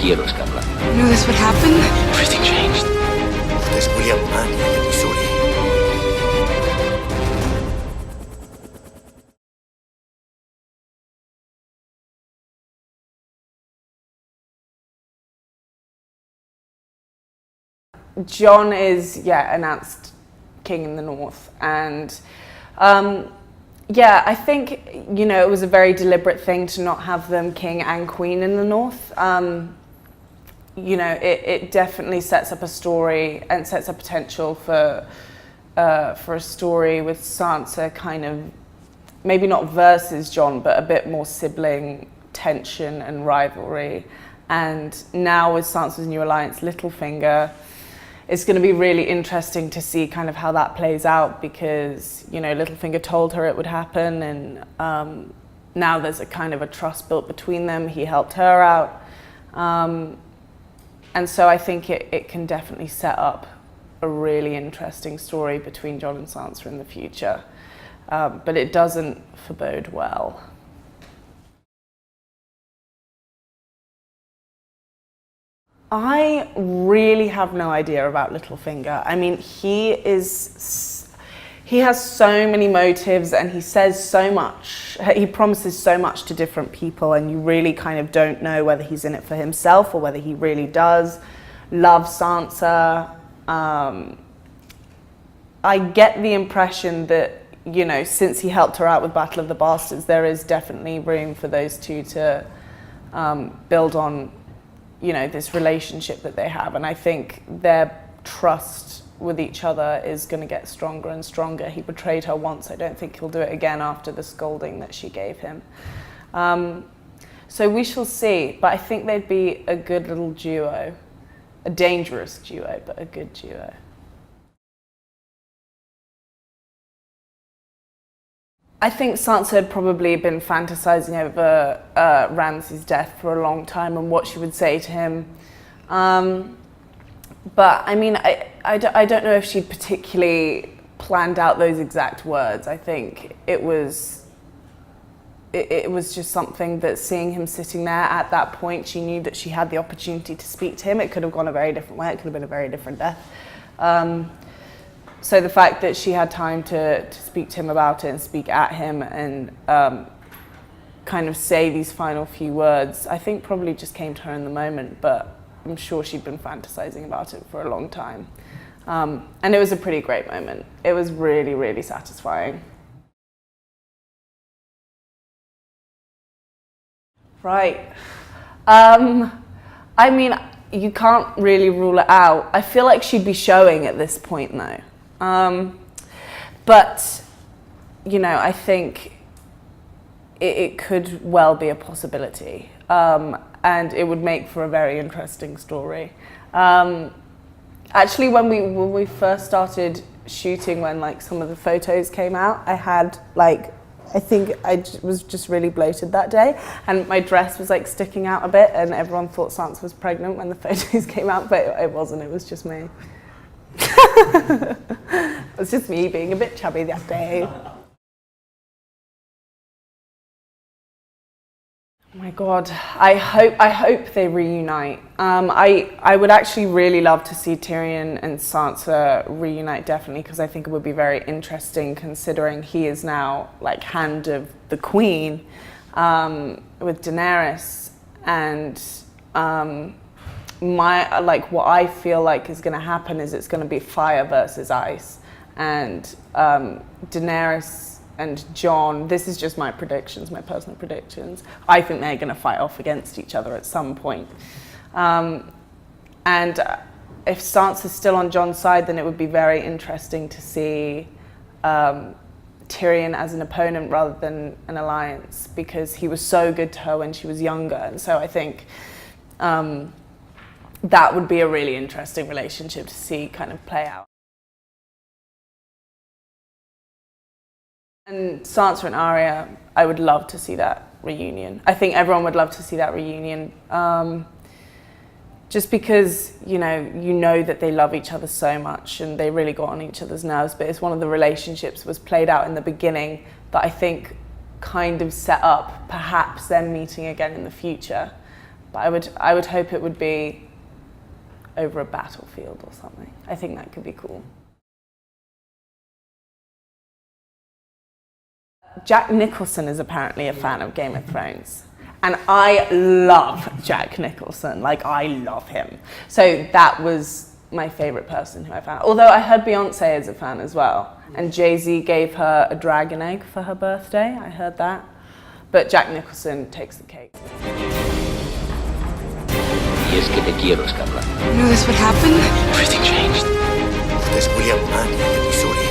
quiero escapar. I knew this would happen. Everything changed. Ustedes William Mann de Missouri. John is, announced king in the north, and I think, it was a very deliberate thing to not have them king and queen in the north. It definitely sets up a story and sets up potential for a story with Sansa kind of, maybe not versus John, but a bit more sibling tension and rivalry. And now with Sansa's new alliance, Littlefinger, it's going to be really interesting to see kind of how that plays out, because, Littlefinger told her it would happen, and now there's a kind of a trust built between them. He helped her out. And so I think it can definitely set up a really interesting story between Jon and Sansa in the future. But it doesn't forebode well. I really have no idea about Littlefinger. I mean, he has so many motives, and he says so much. He promises so much to different people, and you really kind of don't know whether he's in it for himself or whether he really does love Sansa. I get the impression that, since he helped her out with Battle of the Bastards, there is definitely room for those two to build on this relationship that they have, and I think their trust with each other is going to get stronger and stronger. He betrayed her once. I don't think he'll do it again after the scolding that she gave him. So we shall see, but I think they'd be a good little duo. A dangerous duo, but a good duo. I think Sansa had probably been fantasizing over Ramsay's death for a long time and what she would say to him. But I mean, I don't know if she particularly planned out those exact words. I think it was just something that, seeing him sitting there at that point, she knew that she had the opportunity to speak to him. It could have gone a very different way. It could have been a very different death. So the fact that she had time to speak to him about it and speak at him and kind of say these final few words, I think probably just came to her in the moment, but I'm sure she'd been fantasizing about it for a long time. And it was a pretty great moment. It was really, really satisfying. Right. I mean, you can't really rule it out. I feel like she'd be showing at this point, though. But, I think it could well be a possibility. And it would make for a very interesting story. Actually, when we first started shooting, when some of the photos came out, I had I think I was just really bloated that day, and my dress was sticking out a bit, and everyone thought Sansa was pregnant when the photos came out, but it wasn't. It was just me. It was just me being a bit chubby that day. Oh my God, I hope they reunite. I would actually really love to see Tyrion and Sansa reunite, definitely, because I think it would be very interesting, considering he is now hand of the Queen with Daenerys, and what I feel is going to happen is it's going to be fire versus ice, and Daenerys and Jon, this is just my predictions, my personal predictions, I think they're going to fight off against each other at some point. And if Sansa's still on Jon's side, then it would be very interesting to see Tyrion as an opponent rather than an alliance, because he was so good to her when she was younger. And so I think that would be a really interesting relationship to see kind of play out. And Sansa and Arya, I would love to see that reunion. I think everyone would love to see that reunion, just because you know that they love each other so much and they really got on each other's nerves. But it's one of the relationships that was played out in the beginning that I think kind of set up perhaps them meeting again in the future. But I would hope it would be over a battlefield or something. I think that could be cool. Jack Nicholson is apparently a fan of Game of Thrones. And I love Jack Nicholson, like I love him. So that was my favourite person who I found. Although I heard Beyonce is a fan as well. And Jay-Z gave her a dragon egg for her birthday, I heard that. But Jack Nicholson takes the cake. Y es que te quiero, Escarlata. You knew this would happen? Everything changed. Este es William Mann, el Missouri.